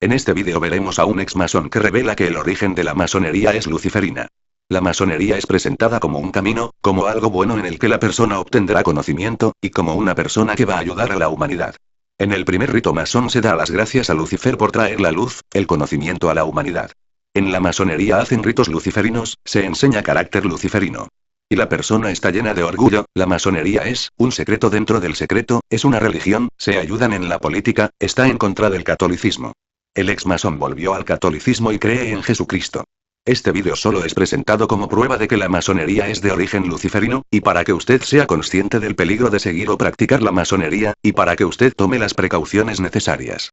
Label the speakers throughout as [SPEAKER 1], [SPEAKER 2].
[SPEAKER 1] En este vídeo veremos a un ex masón que revela que el origen de la masonería es luciferina. La masonería es presentada como un camino, como algo bueno en el que la persona obtendrá conocimiento, y como una persona que va a ayudar a la humanidad. En el primer rito masón se da las gracias a Lucifer por traer la luz, el conocimiento a la humanidad. En la masonería hacen ritos luciferinos, se enseña carácter luciferino. Y la persona está llena de orgullo, la masonería es un secreto dentro del secreto, es una religión, se ayudan en la política, está en contra del catolicismo. El ex masón volvió al catolicismo y cree en Jesucristo. Este vídeo solo es presentado como prueba de que la masonería es de origen luciferino, y para que usted sea consciente del peligro de seguir o practicar la masonería, y para que usted tome las precauciones necesarias.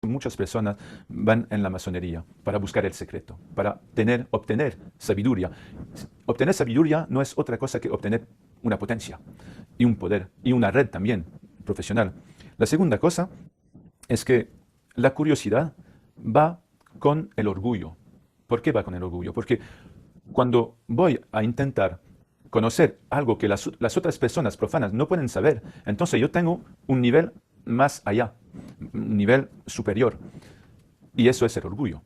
[SPEAKER 2] Muchas personas van en la masonería para buscar el secreto, para obtener sabiduría. Obtener sabiduría no es otra cosa que obtener una potencia y un poder y una red también profesional. La segunda cosa es que la curiosidad va con el orgullo. ¿Por qué va con el orgullo? Porque cuando voy a intentar conocer algo que las otras personas profanas no pueden saber, entonces yo tengo un nivel más allá, un nivel superior. Y eso es el orgullo.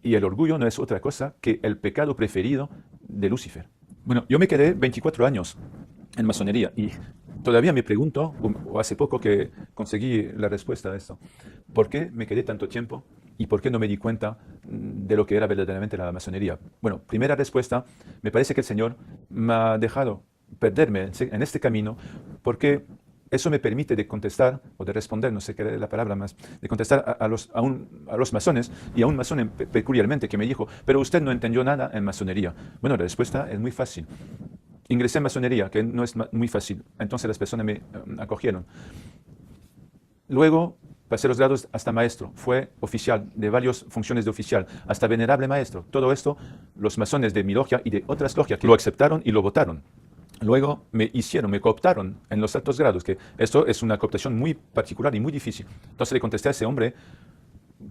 [SPEAKER 2] Y el orgullo no es otra cosa que el pecado preferido de Lucifer. Bueno, yo me quedé 24 años en masonería y todavía me pregunto, o hace poco que conseguí la respuesta a esto, ¿por qué me quedé tanto tiempo y por qué no me di cuenta de lo que era verdaderamente la masonería? Bueno, primera respuesta, me parece que el Señor me ha dejado perderme en este camino porque eso me permite de contestar, o de responder, no sé qué es la palabra más, de contestar a los masones, y a un masón peculiarmente que me dijo, pero usted no entendió nada en masonería. Bueno, la respuesta es muy fácil. Ingresé en masonería, que no es muy fácil, entonces las personas me acogieron. Luego pasé los grados hasta maestro, fue oficial, de varias funciones de oficial, hasta venerable maestro. Todo esto, los masones de mi logia y de otras logias que lo aceptaron y lo votaron. Luego me cooptaron en los altos grados, que esto es una cooptación muy particular y muy difícil. Entonces le contesté a ese hombre,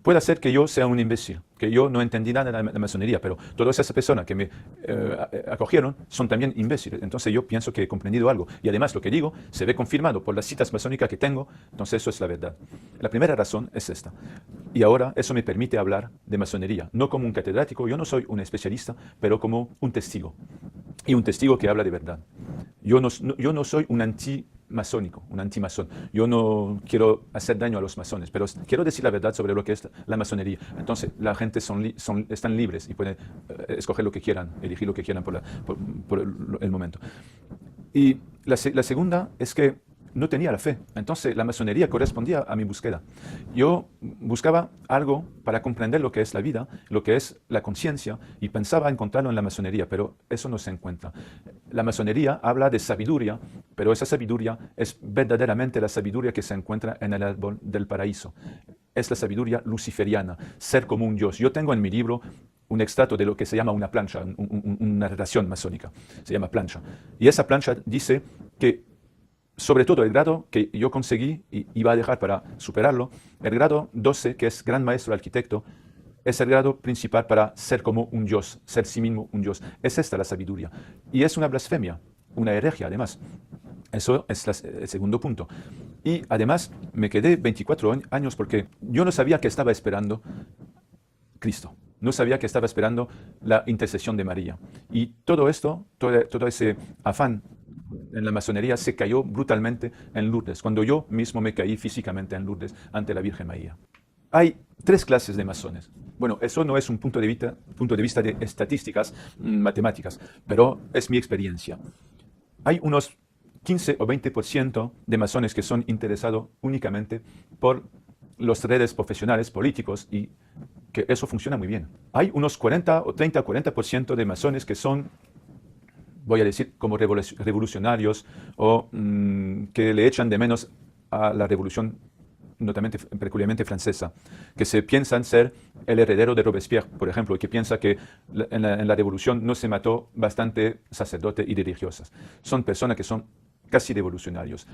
[SPEAKER 2] puede ser que yo sea un imbécil, que yo no entendí nada de la masonería, pero todas esas personas que me acogieron son también imbéciles. Entonces yo pienso que he comprendido algo. Y además lo que digo se ve confirmado por las citas masónicas que tengo, entonces eso es la verdad. La primera razón es esta. Y ahora eso me permite hablar de masonería, no como un catedrático, yo no soy un especialista, pero como un testigo. Y un testigo que habla de verdad. Yo no soy un antimasónico, un antimasón. Yo no quiero hacer daño a los masones, pero quiero decir la verdad sobre lo que es la masonería. Entonces, la gente están libres y pueden escoger lo que quieran, elegir lo que quieran por el momento. Y la segunda es que no tenía la fe. Entonces, la masonería correspondía a mi búsqueda. Yo buscaba algo para comprender lo que es la vida, lo que es la conciencia, y pensaba encontrarlo en la masonería, pero eso no se encuentra. La masonería habla de sabiduría, pero esa sabiduría es verdaderamente la sabiduría que se encuentra en el árbol del paraíso. Es la sabiduría luciferiana, ser como un Dios. Yo tengo en mi libro un extracto de lo que se llama una plancha, una redacción masónica, se llama plancha. Y esa plancha dice que sobre todo el grado que yo conseguí y iba a dejar para superarlo, el grado 12, que es gran maestro arquitecto, es el grado principal para ser como un Dios, ser sí mismo un Dios. Es esta la sabiduría. Y es una blasfemia, una herejía además. Eso es el segundo punto. Y además me quedé 24 años porque yo no sabía que estaba esperando Cristo. No sabía que estaba esperando la intercesión de María. Y todo esto, todo ese afán en la masonería se cayó brutalmente en Lourdes, cuando yo mismo me caí físicamente en Lourdes ante la Virgen María. Hay tres clases de masones. Bueno, eso no es un punto de vista de estadísticas matemáticas, pero es mi experiencia. Hay unos 15 o 20% de masones que son interesados únicamente por las redes profesionales políticos y que eso funciona muy bien. Hay unos 40 o 30 o 40% de masones que son, voy a decir, como revolucionarios o que le echan de menos a la revolución, notablemente, peculiarmente francesa, que se piensan ser el heredero de Robespierre, por ejemplo, y que piensa que en la revolución no se mató bastante sacerdotes y religiosas. Son personas que son casi revolucionarios.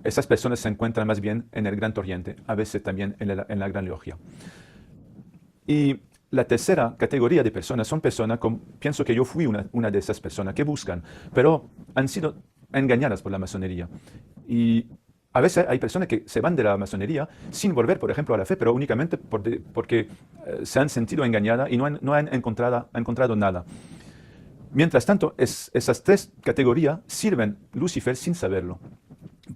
[SPEAKER 2] Esas personas se encuentran más bien en el Gran Oriente, a veces también en la Gran Logia. Y la tercera categoría de personas son personas, pienso que yo fui una de esas personas que buscan, pero han sido engañadas por la masonería. Y A veces hay personas que se van de la masonería sin volver, por ejemplo, a la fe, pero únicamente porque se han sentido engañadas y no han encontrado nada. Mientras tanto, esas tres categorías sirven Lucifer sin saberlo.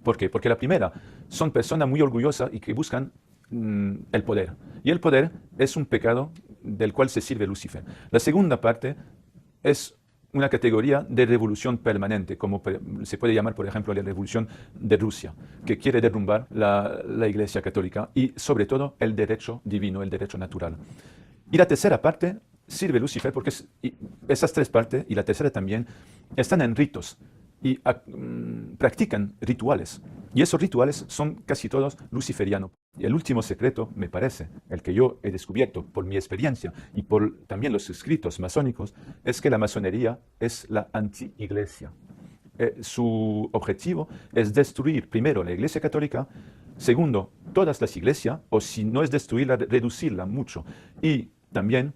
[SPEAKER 2] ¿Por qué? Porque la primera son personas muy orgullosas y que buscan el poder. Y el poder es un pecado del cual se sirve Lucifer. La segunda parte es una categoría de revolución permanente, como se puede llamar, por ejemplo, la revolución de Rusia, que quiere derrumbar la Iglesia Católica y, sobre todo, el derecho divino, el derecho natural. Y la tercera parte sirve Lucifer porque esas tres partes, y la tercera también, están en ritos y practican rituales. Y esos rituales son casi todos luciferianos. Y el último secreto, me parece, el que yo he descubierto por mi experiencia y por también los escritos masónicos, es que la masonería es la anti-iglesia. Su objetivo es destruir primero la Iglesia Católica, segundo, todas las iglesias, o si no es destruirla, reducirla mucho. Y también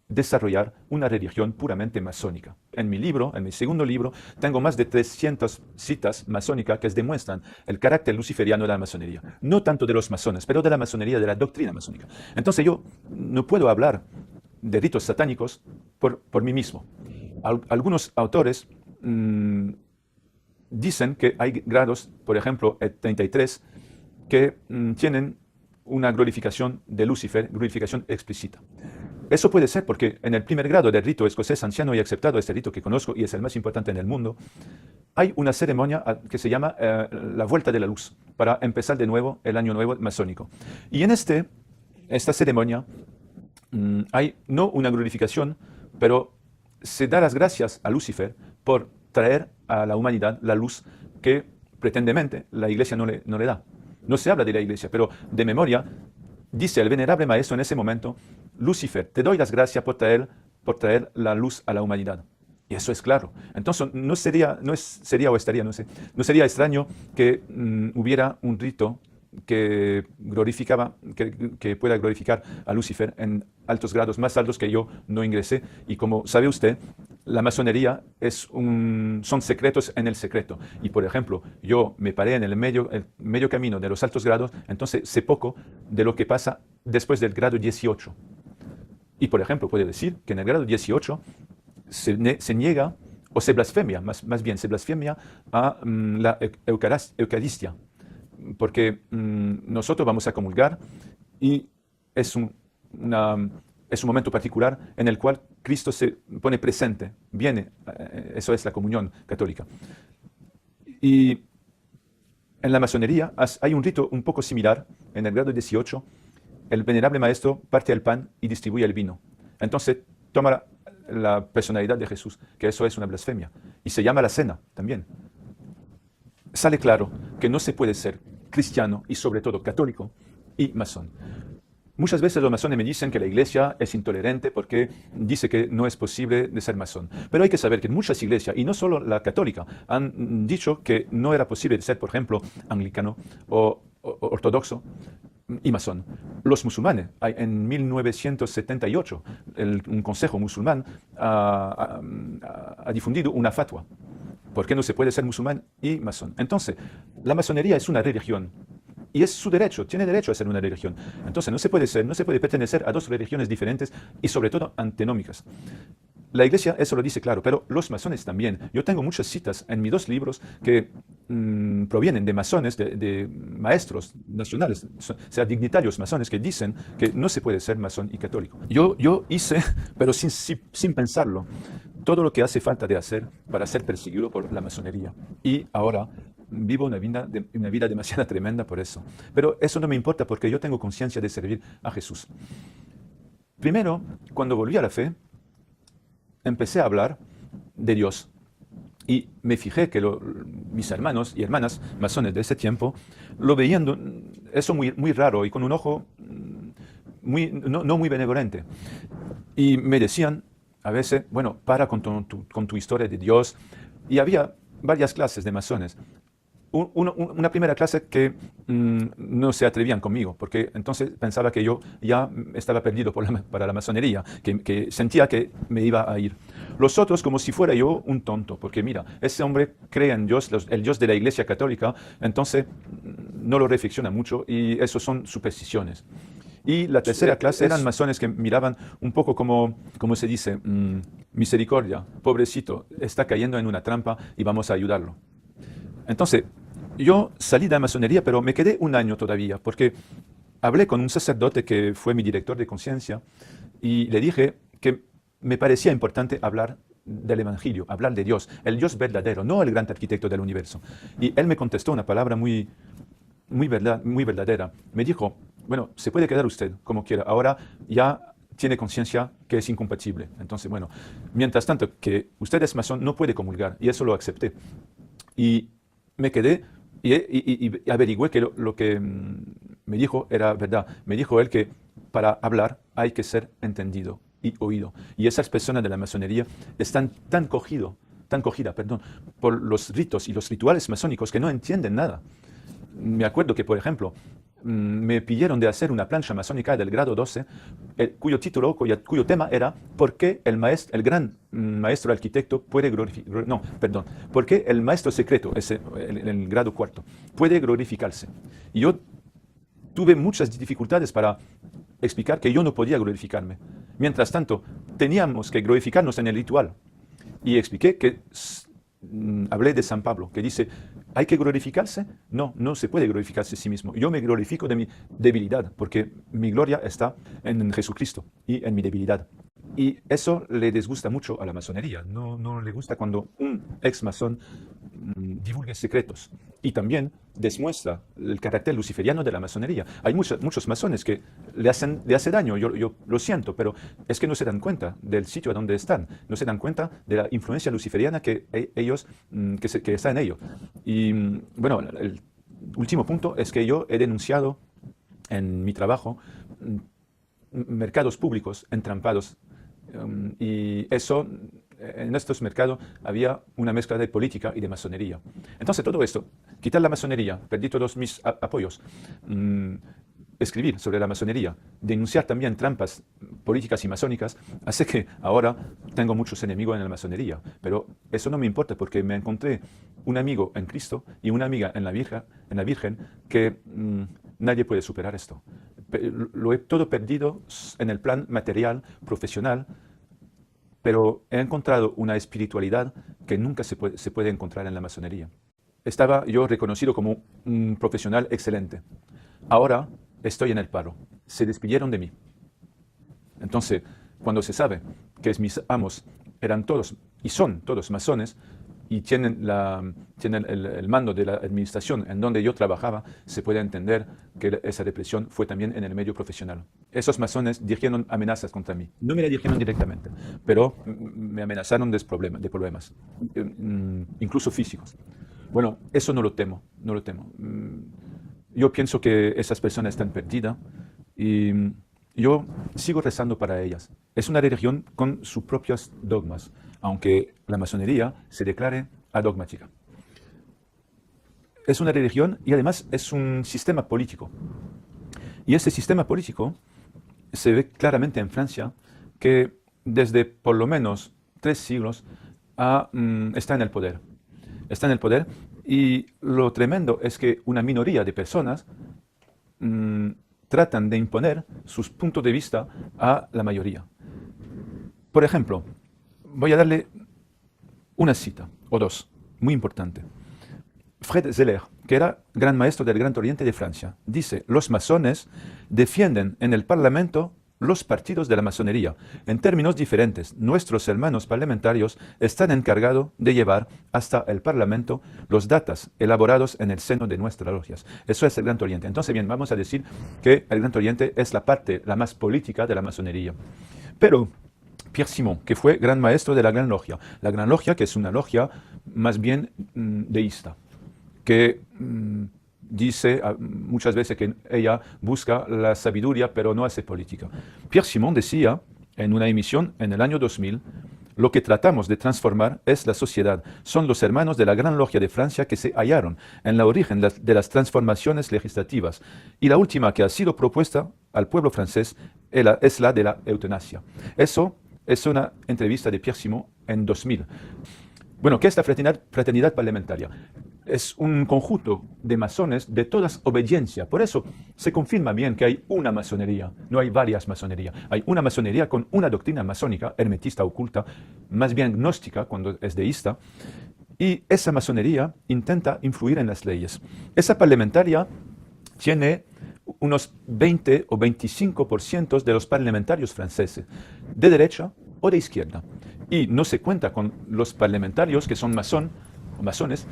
[SPEAKER 2] desarrollar una religión puramente masónica. En mi segundo libro, tengo más de 300 citas masónicas que demuestran el carácter luciferiano de la masonería. No tanto de los masones, pero de la masonería, de la doctrina masónica. Entonces yo no puedo hablar de ritos satánicos por mí mismo. Algunos autores dicen que hay grados, por ejemplo, el 33, que tienen una glorificación de Lucifer, glorificación explícita. Eso puede ser porque en el primer grado del rito escocés anciano y aceptado, este rito que conozco y es el más importante en el mundo, hay una ceremonia que se llama la Vuelta de la Luz, para empezar de nuevo el año nuevo masónico. Y en esta ceremonia hay no una glorificación, pero se da las gracias a Lucifer por traer a la humanidad la luz que pretendemente la Iglesia no le da. No se habla de la Iglesia, pero de memoria dice el venerable maestro en ese momento: Lucifer, te doy las gracias por traer la luz a la humanidad. Y eso es claro. Entonces no sería extraño que hubiera un rito que pueda glorificar a Lucifer en altos grados, más altos que yo no ingresé. Y como sabe usted, la masonería son secretos en el secreto. Y por ejemplo, yo me paré en el medio camino de los altos grados, entonces sé poco de lo que pasa después del grado 18. Y por ejemplo, puede decir que en el grado 18 se niega o se blasfemia, más bien se blasfemia a la Eucaristía. Porque nosotros vamos a comulgar y es un momento particular en el cual Cristo se pone presente, viene, eso es la comunión católica. Y en la masonería hay un rito un poco similar. En el grado 18, el venerable maestro parte el pan y distribuye el vino. Entonces toma la personalidad de Jesús, que eso es una blasfemia, y se llama la cena también. Sale claro que no se puede ser cristiano y sobre todo católico y masón. Muchas veces los masones me dicen que la iglesia es intolerante porque dice que no es posible de ser masón. Pero hay que saber que muchas iglesias, y no solo la católica, han dicho que no era posible de ser, por ejemplo, anglicano o ortodoxo y masón. Los musulmanes, en 1978, un consejo musulmán ha difundido una fatwa. ¿Por qué no se puede ser musulmán y masón? Entonces, la masonería es una religión. Y es su derecho, tiene derecho a ser una religión. Entonces no se puede pertenecer a dos religiones diferentes y sobre todo antinómicas. La iglesia eso lo dice claro, pero los masones también. Yo tengo muchas citas en mis dos libros que provienen de masones, de maestros nacionales, o sea, dignitarios masones que dicen que no se puede ser masón y católico. Yo hice, pero sin pensarlo, todo lo que hace falta de hacer para ser perseguido por la masonería. Y ahora vivo una vida demasiado tremenda por eso. Pero eso no me importa porque yo tengo conciencia de servir a Jesús. Primero, cuando volví a la fe, empecé a hablar de Dios. Y me fijé que mis hermanos y hermanas masones de ese tiempo lo veían eso muy raro y con un ojo no muy benevolente. Y me decían a veces, bueno, para con tu historia de Dios. Y había varias clases de masones. Una primera clase que no se atrevían conmigo, porque entonces pensaba que yo ya estaba perdido para la masonería, que sentía que me iba a ir. Los otros como si fuera yo un tonto, porque mira, ese hombre cree en Dios, el Dios de la Iglesia Católica, entonces no lo reflexiona mucho y eso son supersticiones. Y la tercera clase eran masones que miraban un poco como se dice, misericordia, pobrecito, está cayendo en una trampa y vamos a ayudarlo. Entonces, yo salí de la masonería, pero me quedé un año todavía, porque hablé con un sacerdote que fue mi director de conciencia y le dije que me parecía importante hablar del Evangelio, hablar de Dios, el Dios verdadero, no el gran arquitecto del universo. Y él me contestó una palabra muy verdadera. Me dijo, bueno, se puede quedar usted como quiera, ahora ya tiene conciencia que es incompatible. Entonces, bueno, mientras tanto que usted es masón, no puede comulgar, y eso lo acepté. Y me quedé y averigüé que lo que me dijo era verdad. Me dijo él que para hablar hay que ser entendido y oído. Y esas personas de la masonería están tan cogidas, por los ritos y los rituales masónicos que no entienden nada. Me acuerdo que, por ejemplo, me pidieron de hacer una plancha masónica del grado 12, cuyo título, cuyo tema era ¿por qué el gran maestro arquitecto puede glorificar? No, perdón. ¿Por qué el maestro secreto, el grado cuarto, puede glorificarse? Y yo tuve muchas dificultades para explicar que yo no podía glorificarme. Mientras tanto, teníamos que glorificarnos en el ritual. Y expliqué que hablé de San Pablo, que dice, ¿hay que glorificarse? No, no se puede glorificarse a sí mismo. Yo me glorifico de mi debilidad, porque mi gloria está en Jesucristo y en mi debilidad. Y eso le disgusta mucho a la masonería. No le gusta cuando un ex masón divulgue secretos. Y también demuestra el carácter luciferiano de la masonería. Hay muchos masones que le hace daño, yo lo siento, pero es que no se dan cuenta del sitio a donde están, no se dan cuenta de la influencia luciferiana que está en ellos. Y bueno, el último punto es que yo he denunciado en mi trabajo mercados públicos entrampados. Y eso, en estos mercados había una mezcla de política y de masonería. Entonces todo esto, quitar la masonería, perdí todos mis apoyos, escribir sobre la masonería, denunciar también trampas políticas y masónicas, hace que ahora tengo muchos enemigos en la masonería. Pero eso no me importa porque me encontré un amigo en Cristo y una amiga en la Virgen que nadie puede superar esto. Lo he todo perdido en el plan material, profesional, pero he encontrado una espiritualidad que nunca se puede encontrar en la masonería. Estaba yo reconocido como un profesional excelente. Ahora estoy en el paro. Se despidieron de mí. Entonces, cuando se sabe que mis amos eran todos y son todos masones, y tienen el mando de la administración en donde yo trabajaba, se puede entender que esa represión fue también en el medio profesional. Esos masones dirigieron amenazas contra mí. No me la dirigieron directamente, pero me amenazaron de problemas, incluso físicos. Bueno, eso no lo temo. Yo pienso que esas personas están perdidas y yo sigo rezando para ellas. Es una religión con sus propios dogmas, aunque la masonería se declare adogmática. Es una religión y además es un sistema político. Y ese sistema político se ve claramente en Francia, que desde por lo menos 3 siglos está en el poder. Está en el poder y lo tremendo es que una minoría de personas tratan de imponer sus puntos de vista a la mayoría. Por ejemplo, voy a darle una cita, o dos, muy importante. Fred Zeller, que era gran maestro del Gran Oriente de Francia, dice, los masones defienden en el Parlamento los partidos de la masonería. En términos diferentes, nuestros hermanos parlamentarios están encargados de llevar hasta el Parlamento los datos elaborados en el seno de nuestras logias. Eso es el Gran Oriente. Entonces, bien, vamos a decir que el Gran Oriente es la parte, la más política de la masonería. Pero Pierre Simon, que fue gran maestro de la Gran Logia, que es una logia más bien deísta, que dice muchas veces que ella busca la sabiduría, pero no hace política. Pierre Simon decía en una emisión en el año 2000, lo que tratamos de transformar es la sociedad. Son los hermanos de la Gran Logia de Francia que se hallaron en la origen de las transformaciones legislativas. Y la última que ha sido propuesta al pueblo francés es la de la eutanasia. Eso es una entrevista de Pierre Simon en 2000. Bueno, ¿qué es la fraternidad parlamentaria? Es un conjunto de masones de todas obediencia. Por eso se confirma bien que hay una masonería, no hay varias masonerías. Hay una masonería con una doctrina masónica, hermetista oculta, más bien gnóstica cuando es deísta, y esa masonería intenta influir en las leyes. Esa parlamentaria tiene unos 20 o 25% de los parlamentarios franceses, de derecha o de izquierda. Y no se cuenta con los parlamentarios que son masones,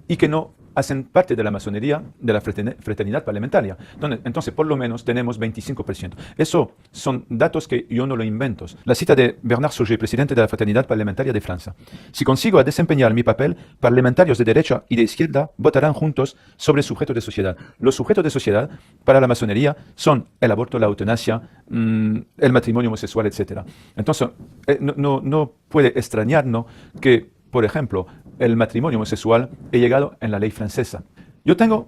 [SPEAKER 2] y que no hacen parte de la masonería de la fraternidad parlamentaria. Entonces, por lo menos tenemos 25%. Eso son datos que yo no lo invento. La cita de Bernard Sauger, presidente de la fraternidad parlamentaria de Francia. Si consigo desempeñar mi papel, parlamentarios de derecha y de izquierda votarán juntos sobre sujetos de sociedad. Los sujetos de sociedad para la masonería son el aborto, la eutanasia, el matrimonio homosexual, etc. Entonces, no puede extrañarnos que, por ejemplo, el matrimonio homosexual he llegado en la ley francesa. Yo tengo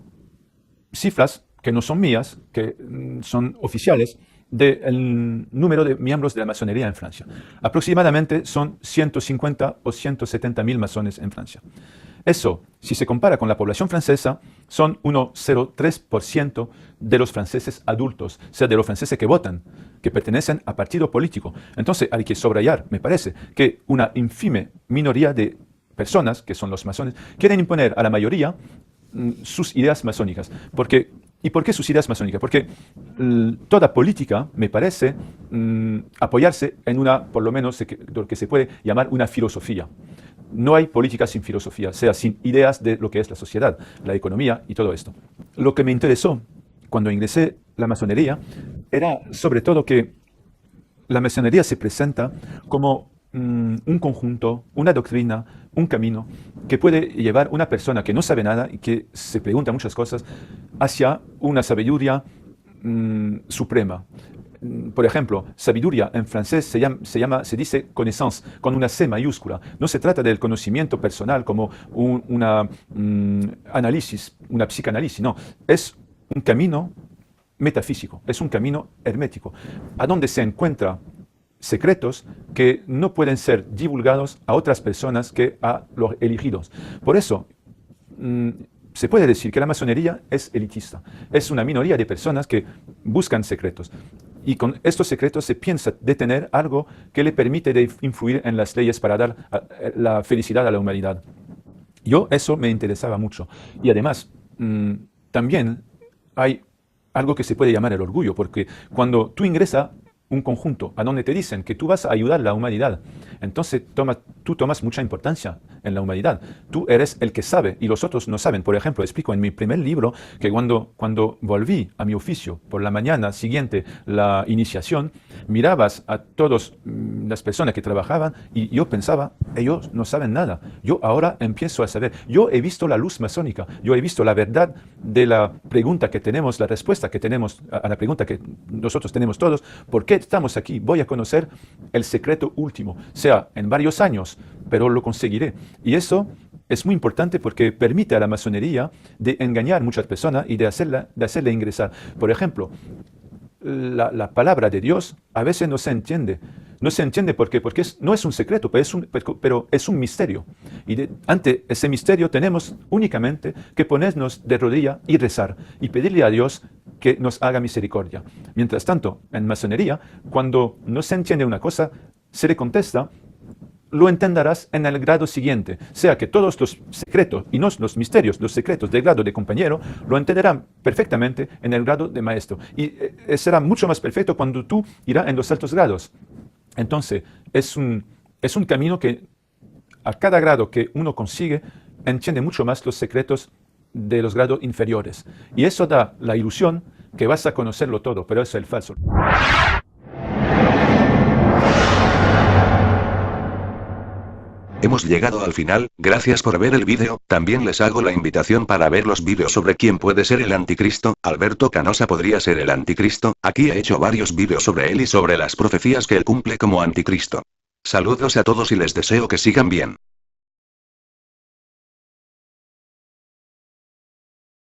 [SPEAKER 2] cifras que no son mías, que son oficiales, del número de miembros de la masonería en Francia. Aproximadamente son 150 o 170 mil masones en Francia. Eso, si se compara con la población francesa, son 1,03% de los franceses adultos, o sea, de los franceses que votan, que pertenecen a partido político. Entonces, hay que subrayar, me parece, que una infime minoría de personas, que son los masones, quieren imponer a la mayoría sus ideas masónicas. ¿Y por qué sus ideas masónicas? Porque toda política, me parece, apoyarse en por lo menos, lo que se puede llamar una filosofía. No hay política sin filosofía, o sea, sin ideas de lo que es la sociedad, la economía y todo esto. Lo que me interesó cuando ingresé a la masonería era sobre todo que la masonería se presenta como un conjunto, una doctrina, un camino que puede llevar una persona que no sabe nada y que se pregunta muchas cosas hacia una sabiduría suprema. Por ejemplo, sabiduría en francés se dice connaissance, con una C mayúscula. No se trata del conocimiento personal como una análisis, una psicanálisis, no. Es un camino metafísico, es un camino hermético, a donde se encuentra secretos que no pueden ser divulgados a otras personas que a los elegidos. Por eso, se puede decir que la masonería es elitista. Es una minoría de personas que buscan secretos. Y con estos secretos se piensa de tener algo que le permite de influir en las leyes para dar la felicidad a la humanidad. Eso me interesaba mucho. Y además, también hay algo que se puede llamar el orgullo, porque cuando tú ingresas un conjunto a donde te dicen que tú vas a ayudar a la humanidad, entonces tú tomas mucha importancia en la humanidad. Tú eres el que sabe y los otros no saben. Por ejemplo, explico en mi primer libro que cuando volví a mi oficio por la mañana siguiente la iniciación, mirabas a todas las personas que trabajaban y yo pensaba, ellos no saben nada. Yo ahora empiezo a saber. Yo he visto la luz masónica, yo he visto la verdad de la pregunta que tenemos, la respuesta que tenemos a la pregunta que nosotros tenemos todos. ¿Por qué estamos aquí? Voy a conocer el secreto último, sea en varios años, pero lo conseguiré. Y eso es muy importante porque permite a la masonería de engañar a muchas personas y de hacerle ingresar. Por ejemplo, la palabra de Dios a veces no se entiende. No se entiende porque no es un secreto, pero es un misterio. Y ante ese misterio tenemos únicamente que ponernos de rodilla y rezar y pedirle a Dios que nos haga misericordia. Mientras tanto, en masonería, cuando no se entiende una cosa, se le contesta, lo entenderás en el grado siguiente. Sea que todos los secretos y no los misterios, los secretos del grado de compañero, lo entenderán perfectamente en el grado de maestro. Y será mucho más perfecto cuando tú irás en los altos grados. Entonces, es un camino que a cada grado que uno consigue, entiende mucho más los secretos de los grados inferiores. Y eso da la ilusión que vas a conocerlo todo, pero eso es el falso.
[SPEAKER 1] Hemos llegado al final, gracias por ver el vídeo. También les hago la invitación para ver los vídeos sobre quién puede ser el anticristo. Alberto Canosa podría ser el anticristo. Aquí he hecho varios vídeos sobre él y sobre las profecías que él cumple como anticristo. Saludos a todos y les deseo que sigan bien.